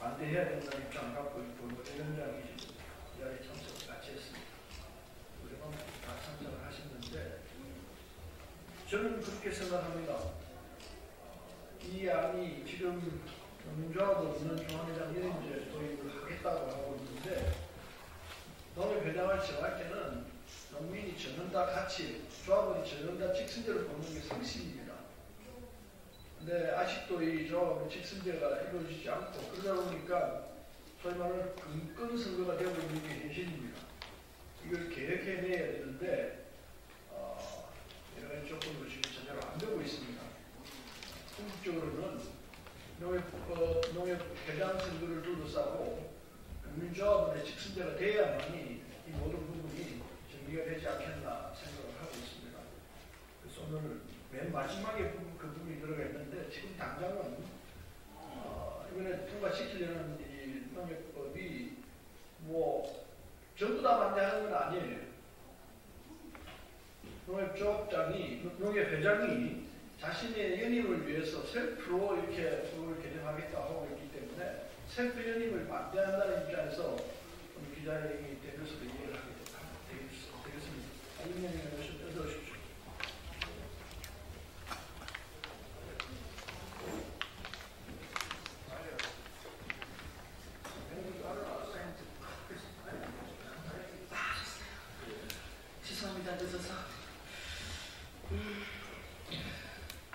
반대해야 된다는 입장을 갖고 있고 노대위원장이 지금 이 자리에 참석을 같이 했습니다. 우리 다 참석을 하셨는데 저는 그렇게 생각합니다. 이 안이 지금 민주화도 없는 중앙회장 연임제 도입을 하겠다고 하고 있는데 농협회장을 정할 때는 농민이 전원다 같이 조합원이 전원다 직선제로 뽑는 게 상식입니다. 근데 아직도 이 조합은 직선제가 이루어지지 않고 그러다 보니까 소위 말하는 금권 선거가 되고 있는 게 현실입니다. 이걸 개혁해내야 되는데 여러 가지 조건으로 지금 제대로 안 되고 있습니다. 궁극적으로는 농협회장 선거를 둘러싸고 민주조합원의 직선제가 돼야만이 이 모든 부분이 정리가 되지 않겠나 생각을 하고 있습니다. 그래서 오늘 맨 마지막에 그 부분이 들어가 있는데 지금 당장은 이번에 통과시키려는 이 농협법이 뭐 전부 다 반대하는 건 아니에요. 농협회장이 자신의 연임을 위해서 셀프로 이렇게 법을 개정하겠다고 하고 있기 때문에 셀프 연임을 반대한다는 입장에서 기자회견이 되면서도 이해를 하게 되겠습니다. 이명희 의원님 어서 오십시오. 죄송합니다. 늦어서.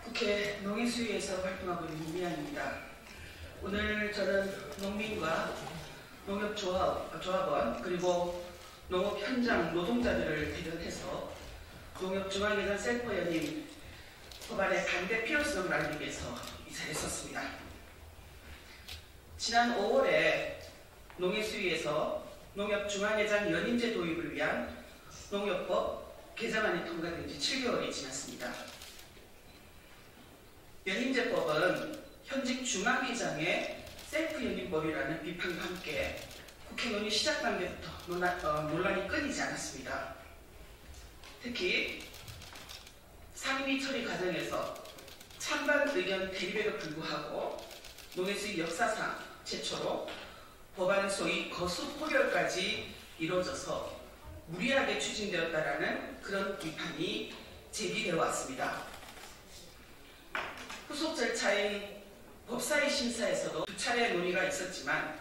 국회 농해수위에서 활동하고 있는 윤미향입니다. 오늘 저는 농민과 농협조합원 그리고 농업 현장 노동자들을 대변해서 농협중앙회장 셀프 연임 법안의 반대 필요성을 알리기 위해서 이 자리에 섰습니다. 지난 5월에 농해수위에서 농협중앙회장 연임제 도입을 위한 농협법 개정안이 통과된 지 7개월이 지났습니다. 연임제법은 현직 중앙회장의 셀프 연임법이라는 비판과 함께 국회 논의 시작 단계부터 논란이 끊이지 않았습니다. 특히 상임위 처리 과정에서 찬반 의견 대립에도 불구하고 농해수위 역사상 최초로 법안 소위 거수 포결까지 이루어져서 무리하게 추진되었다라는 그런 비판이 제기되어 왔습니다. 후속 절차인 법사위 심사에서도 2차례 논의가 있었지만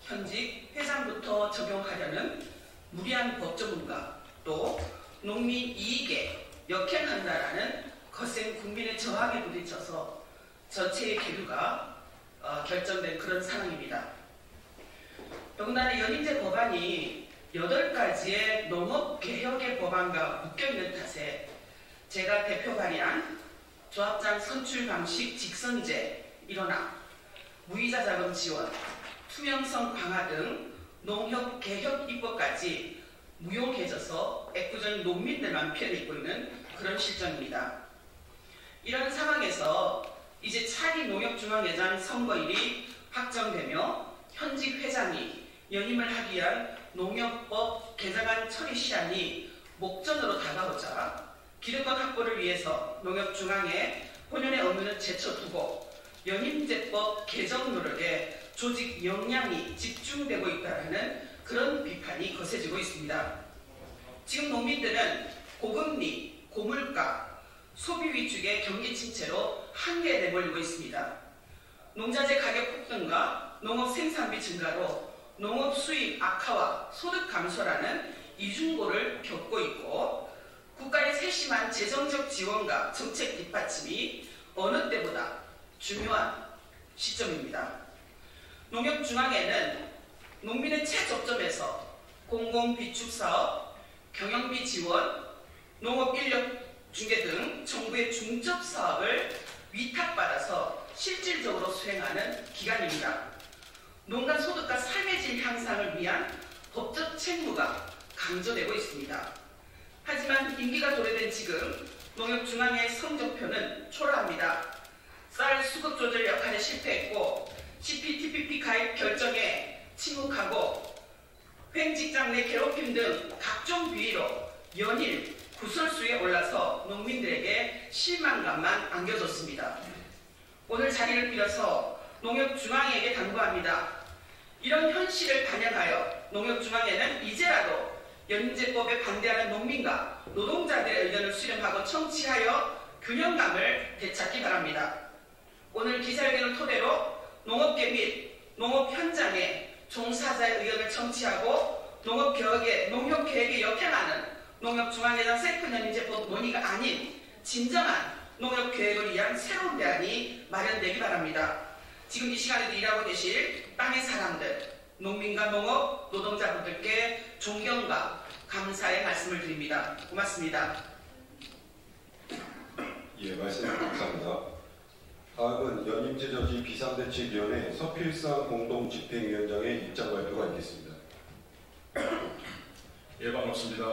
현직 회장부터 적용하려는 무리한 법조문과 또 농민 이익에 역행한다라는 거센 국민의 저항에 부딪혀서 전체의 계류가 결정된 그런 상황입니다. 더군다나 연임제 법안이 8가지의 농업개혁의 법안과 묶여있는 탓에 제가 대표 발의한 조합장 선출 방식 직선제 일원화, 무이자 자금 지원, 투명성 강화 등 농협개혁 입법까지 무용해져서 애꿎은 농민들만 편을 입고 있는 그런 실정입니다. 이런 상황에서 이제 차기 농협중앙회장 선거일이 확정되며 현직 회장이 연임을 하기 위한 농협법 개정안 처리 시한이 목전으로 다가오자 기득권 확보를 위해서 농협중앙에 본연의 업무는 제쳐두고 연임제법 개정 노력에 조직 역량이 집중되고 있다는 그런 비판이 거세지고 있습니다. 지금 농민들은 고금리, 고물가, 소비 위축의 경기 침체로 한계에 내몰리고 있습니다. 농자재 가격 폭등과 농업 생산비 증가로 농업 수입 악화와 소득 감소라는 이중고를 겪고 있고 국가의 세심한 재정적 지원과 정책 뒷받침이 어느 때보다 중요한 시점입니다. 농협중앙회는 농민의 최저점에서 공공비축사업, 경영비 지원, 농업인력 중개 등 정부의 중첩 사업을 위탁받아서 실질적으로 수행하는 기관입니다. 농가 소득과 삶의 질 향상을 위한 법적 책무가 강조되고 있습니다. 하지만 임기가 도래된 지금 농협중앙회의 성적표는 초라합니다. 쌀 수급 조절 역할에 실패했고 CPTPP 가입 결정에 침묵하고 횡직장 내 괴롭힘 등 각종 비위로 연일 구설수에 올라서 농민들에게 실망감만 안겨줬습니다. 오늘 자리를 빌어서 농협중앙회에게 당부합니다. 이런 현실을 반영하여 농협중앙회는 이제라도 연임제법에 반대하는 농민과 노동자들의 의견을 수렴하고 청취하여 균형감을 되찾기 바랍니다. 오늘 기자회견을 토대로 농업계 및 농업 현장의 종사자의 의견을 청취하고 농협계획에 역행하는 농협중앙회장 셀프연임제법 논의가 아닌 진정한 농협계획을 위한 새로운 대안이 마련되기 바랍니다. 지금 이 시간에도 일하고 계실 땅의 사람들, 농민과 농업, 노동자분들께 존경과 감사의 말씀을 드립니다. 고맙습니다. 예, 말씀 감사합니다. 다음은 연임제저지 비상대책위원회 서필상 공동집행위원장의 입장 발표가 있겠습니다. 예, 반갑습니다.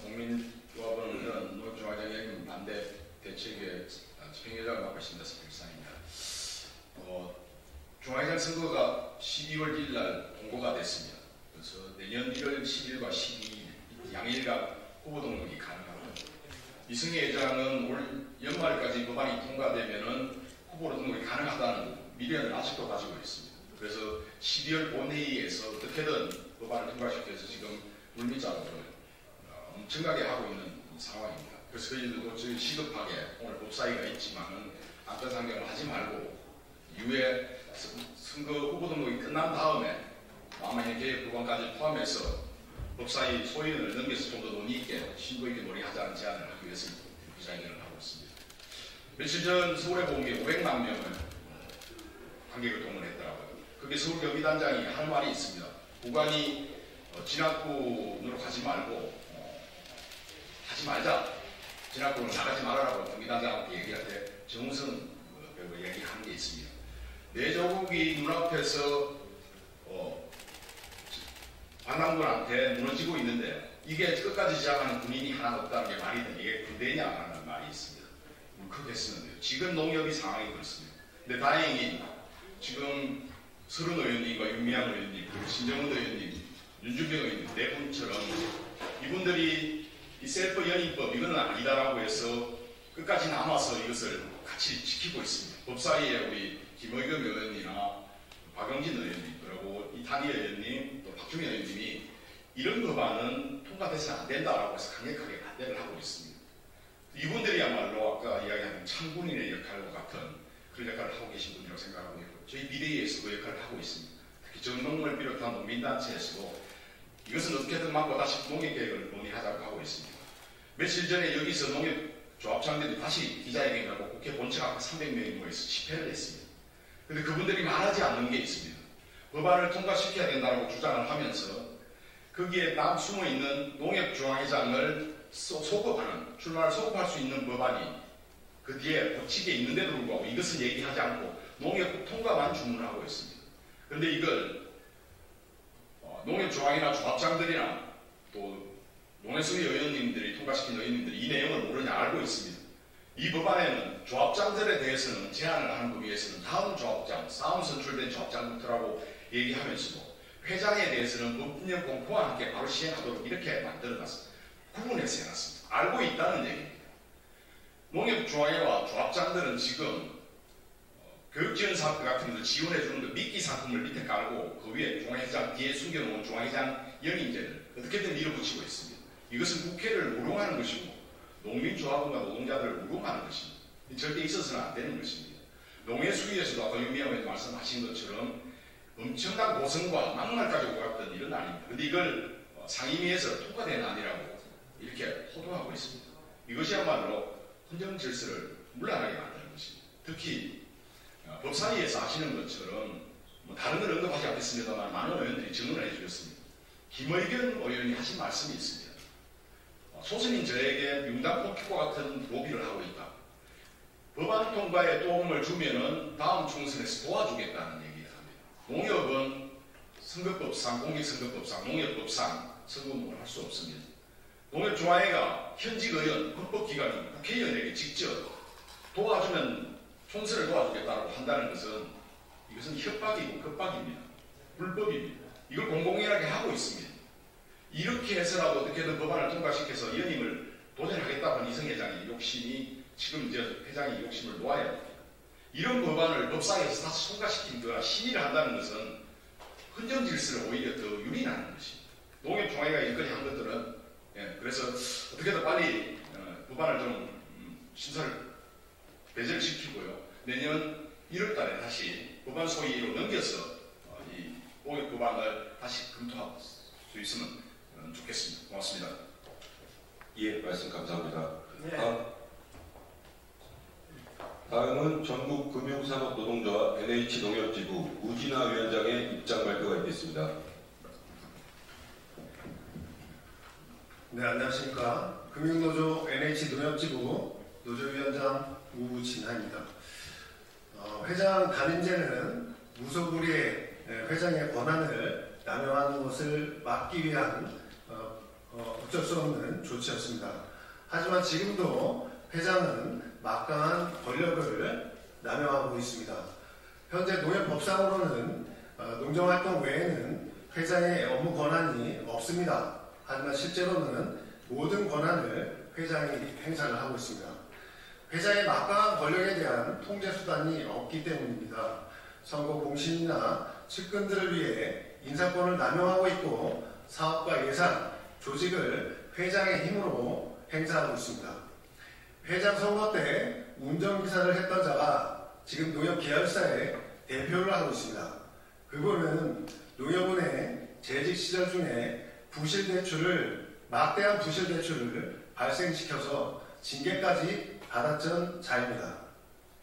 농민조합원은 농협중앙회장 반대 대책위의 집행위원장을 맡고 있습니다. 서필상입니다. 중앙회장 선거가 12월 1일 날 공고가 됐습니다. 그래서 내년 1월 10일과 12일 양일간 후보 등록이 가능합니다. 이승희 회장은 올 연말까지 법안이 통과되면은 후보로 등록이 가능하다는 미련을 아직도 가지고 있습니다. 그래서 12월 본회의에서 어떻게든 법안을 통과시켜서 지금 물밑작업을 엄청나게 하고 있는 상황입니다. 그래서 저희들도 시급하게 오늘 법사위가 있지만은 안전상경을 하지 말고 이후에 선거 후보 등록이 끝난 다음에 아마 개혁 법안까지 포함해서 법사위 소인을 넘겨서 좀 더 논의 있게 심도 있게 논의하자는 제안을 하기 위해서 기자회견을 하고 있습니다. 며칠 전 서울에 본 게 500만 명을 관객을 동원했더라고요. 그게 서울경기단장이 할 말이 있습니다. 구간이 진압군으로 가지 말고 하지 말자. 진압군으로 나가지 말아라고 경기단장한테 얘기할 때 정우성 얘기한 게 있습니다. 내 조국이 눈앞에서 반란군한테 무너지고 있는데 이게 끝까지 지향하는 군인이 하나 없다는 게 말이 돼. 이게 군대냐라는 말이 있습니다. 크게 쓰는데요. 지금 농협이 상황이 그렇습니다. 근데 다행히 지금 서른 의원님과 윤미향 의원님, 그리고 신정훈 의원님, 윤준병 의원님 네 분처럼 이분들이 이 셀프 연임법 이거는 아니다라고 해서 끝까지 남아서 이것을 같이 지키고 있습니다. 법사위에 우리 김의겸 의원이나 박영진 의원님, 그리고 이탄희 의원님, 또 박주민 의원님이 이런 법안은 통과돼서는 안 된다라고 해서 강력하게 반대를 하고 있습니다. 이분들이야말로 아까 이야기한 참군인의 역할과 같은 그런 역할을 하고 계신 분이라고 생각하고 있고 저희 비대위에서 그 역할을 하고 있습니다. 특히 전농을 비롯한 농민단체에서도 이것은 어떻게든 막고 다시 농협계획을 논의하자고 하고 있습니다. 며칠 전에 여기서 농협조합장들이 다시 기자회견을 하고 국회 본청 앞에 300명이 모여서 집회를 했습니다. 그런데 그분들이 말하지 않는 게 있습니다. 법안을 통과시켜야 된다고 주장을 하면서 거기에 숨어있는 농협중앙회장을 출마를 소급할 수 있는 법안이 그 뒤에 법칙에 있는데도 불구하고 이것은 얘기하지 않고 농협 통과만 주문하고 있습니다. 그런데 이걸 농협조합이나 조합장들이나 또 농해수위 의원님들이 통과시킨 의원님들이 이 내용을 모르냐 알고 있습니다. 이 법안에는 조합장들에 대해서는 제한을 하는 것 위해서는 다음 조합장, 다음 선출된 조합장부터라고 얘기하면서도 회장에 대해서는 법령 공포와 함께 바로 시행하도록 이렇게 만들어놨습니다. 구분해서 해놨습니다. 알고 있다는 얘기입니다. 농협조합회와 조합장들은 지금 교육지원사업 같은 거 지원해주는 거 미끼 상품을 밑에 깔고 그 위에 중앙회장 뒤에 숨겨놓은 중앙회장 연임제를 어떻게든 밀어붙이고 있습니다. 이것은 국회를 우롱하는 것이고 농민조합원과 노동자들을 우롱하는 것입니다. 절대 있어서는 안 되는 것입니다. 농해수위에서도 아까 윤미향 말씀하신 것처럼 엄청난 고성과 막말까지 오갔던 일은 아닙니다. 그런데 이걸 상임위에서 통과된 안이라고 이렇게 호도하고 있습니다. 이것이야말로 헌정 질서를 물러나게 만드는 것입니다. 특히 법사위에서 하시는 것처럼 다른 건 언급하지 않겠습니다만 많은 의원들이 증언을 해주셨습니다. 김의겸 의원이 하신 말씀이 있습니다. 소선인 저에게 융단 폭격과 같은 로비를 하고 있다. 법안 통과에 도움을 주면은 다음 총선에서 도와주겠다는 얘기를 합니다. 농협은 선거법상, 공직선거법상, 농협법상 선거문을 할 수 없습니다. 농협조합회가 현직 의원, 헌법기관인 국회의원에게 직접 도와주면 총선을 도와주겠다고 한다는 것은 이것은 협박이고 겁박입니다. 불법입니다. 이걸 공공연하게 하고 있습니다. 이렇게 해서라도 어떻게든 법안을 통과시켜서 연임을 도전하겠다고 이성 회장의 욕심이 지금 이제 회장의 욕심을 놓아야 됩니다. 이런 법안을 법사위에서 다시 통과시킨 거라 심의를 한다는 것은 헌정 질서를 오히려 더 유린하는 것입니다. 농협총회가 이렇게 한 것들은 그래서 어떻게든 빨리 법안을 좀 심사를 배제시키고요. 내년 1월달에 다시 법안 소위로 넘겨서 이 농협 법안을 다시 검토할 수 있으면 좋겠습니다. 고맙습니다. 예, 말씀 감사합니다. 네. 다음은 전국금융산업노동조합 NH농협지부 우진아 위원장의 입장 발표가 있겠습니다. 네, 안녕하십니까. 금융노조 NH농협지부 노조위원장 우진아입니다. 회장 단임제는 무소불위의 회장의 권한을 남용하는 것을 막기 위한 어쩔 수 없는 조치였습니다. 하지만 지금도 회장은 막강한 권력을 남용하고 있습니다. 현재 농협법상으로는 농정활동 외에는 회장의 업무 권한이 없습니다. 하지만 실제로는 모든 권한을 회장이 행사를 하고 있습니다. 회장의 막강한 권력에 대한 통제수단이 없기 때문입니다. 선거 공신이나 측근들을 위해 인사권을 남용하고 있고 사업과 예산, 조직을 회장의 힘으로 행사하고 있습니다. 회장 선거 때 운전기사를 했던 자가 지금 농협 계열사의 대표를 하고 있습니다. 그분은 농협은행 재직 시절 중에 막대한 부실 대출을 발생시켜서 징계까지 받았던 자입니다.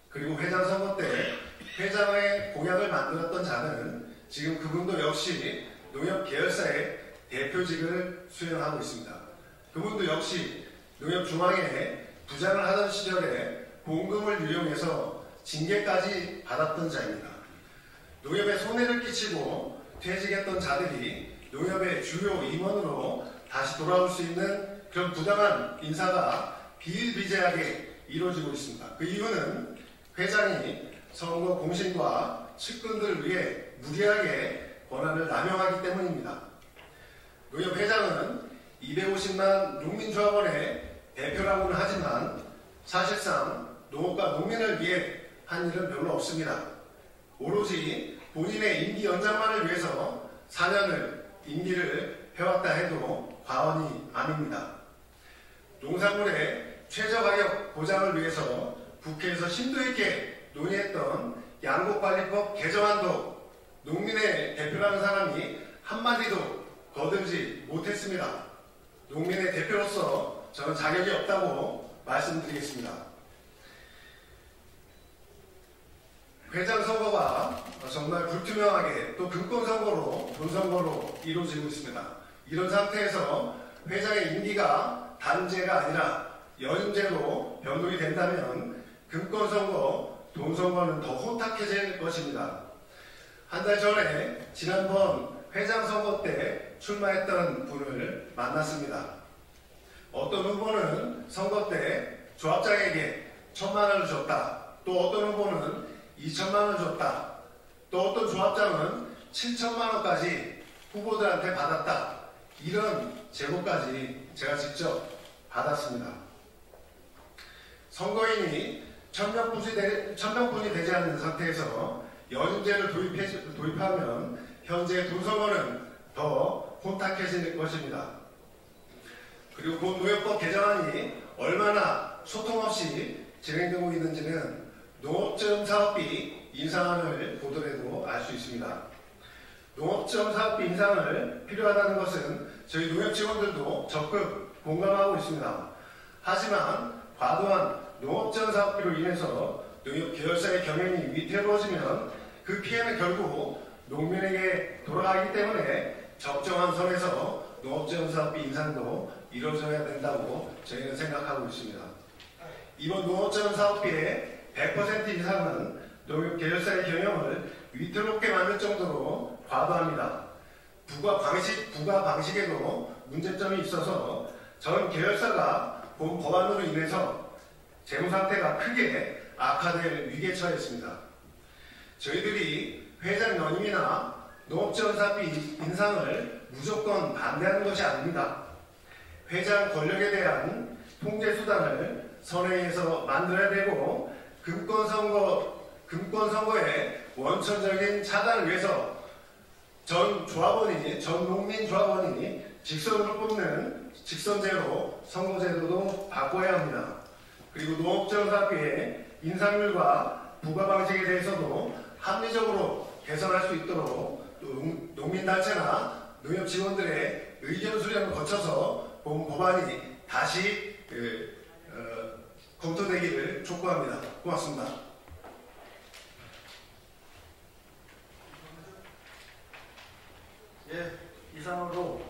그리고 회장 선거 때 회장의 공약을 만들었던 자는 지금 그분도 역시 농협 계열사의 대표직을 수행하고 있습니다. 그분도 역시 농협중앙회 부장을 하던 시절에 공금을 유용해서 징계까지 받았던 자입니다. 농협에 손해를 끼치고 퇴직했던 자들이 농협의 주요 임원으로 다시 돌아올 수 있는 그런 부당한 인사가 비일비재하게 이루어지고 있습니다. 그 이유는 회장이 선거 공신과 측근들을 위해 무리하게 권한을 남용하기 때문입니다. 농협 회장은 250만 농민조합원의 대표라고는 하지만 사실상 농업과 농민을 위해 한 일은 별로 없습니다. 오로지 본인의 임기 연장만을 위해서 4년을 임기를 해왔다 해도 과언이 아닙니다. 농산물의 최저가격 보장을 위해서 국회에서 심도 있게 논의했던 양곡관리법 개정안도 농민의 대표라는 사람이 한마디도 거들지 못했습니다. 농민의 대표로서 저는 자격이 없다고 말씀드리겠습니다. 회장 선거가 정말 불투명하게 또 금권선거로 본선거로 이루어지고 있습니다. 이런 상태에서 회장의 임기가 단임제가 아니라 연임제로 변동이 된다면 금권선거, 돈선거는 더 혼탁해질 것입니다. 한 달 전에 지난번 회장 선거 때 출마했던 분을 만났습니다. 어떤 후보는 선거 때 조합장에게 1,000만 원을 줬다. 또 어떤 후보는 2,000만 원을 줬다. 또 어떤 조합장은 7,000만 원까지 후보들한테 받았다. 이런 제보까지 제가 직접 받았습니다. 선거인이 1000명분이 되지 않는 상태에서 연임제를 도입하면 현재 돈선거는 더 혼탁해질 것입니다. 그리고 본 농협법 개정안이 얼마나 소통 없이 진행되고 있는지는 농업지원 사업비 인상안을 보더라도 알 수 있습니다. 농업지원 사업비 인상을 필요하다는 것은 저희 농협 직원들도 적극 공감하고 있습니다. 하지만 과도한 농업지원 사업비로 인해서 농협 계열사의 경영이 위태로워지면 그 피해는 결국 농민에게 돌아가기 때문에 적정한 선에서 농업지원 사업비 인상도 이루어져야 된다고 저희는 생각하고 있습니다. 이번 농업지원 사업비의 100% 이상은 농협 계열사의 경영을 위태롭게 만들 정도로 과도합니다. 부과 방식에도 문제점이 있어서 전 계열사가 본 법안으로 인해서 재무 상태가 크게 악화될 위기에 처했습니다. 저희들이 회장 연임이나 농업지원 사업비 인상을 무조건 반대하는 것이 아닙니다. 회장 권력에 대한 통제 수단을 선회에서 만들어야 되고 금권선거의 원천적인 차단을 위해서 전 농민 조합원이 직선으로 뽑는 직선제로 선거제도도 바꿔야 합니다. 그리고 농업지원 사업비의 인상률과 부과 방식에 대해서도 합리적으로 개선할 수 있도록 농민단체나 농협 직원들의 의견 수렴을 거쳐서 본 법안이 다시 검토되기를 촉구합니다. 고맙습니다. 예, 이상으로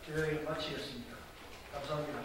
기회를 마치겠습니다. 감사합니다.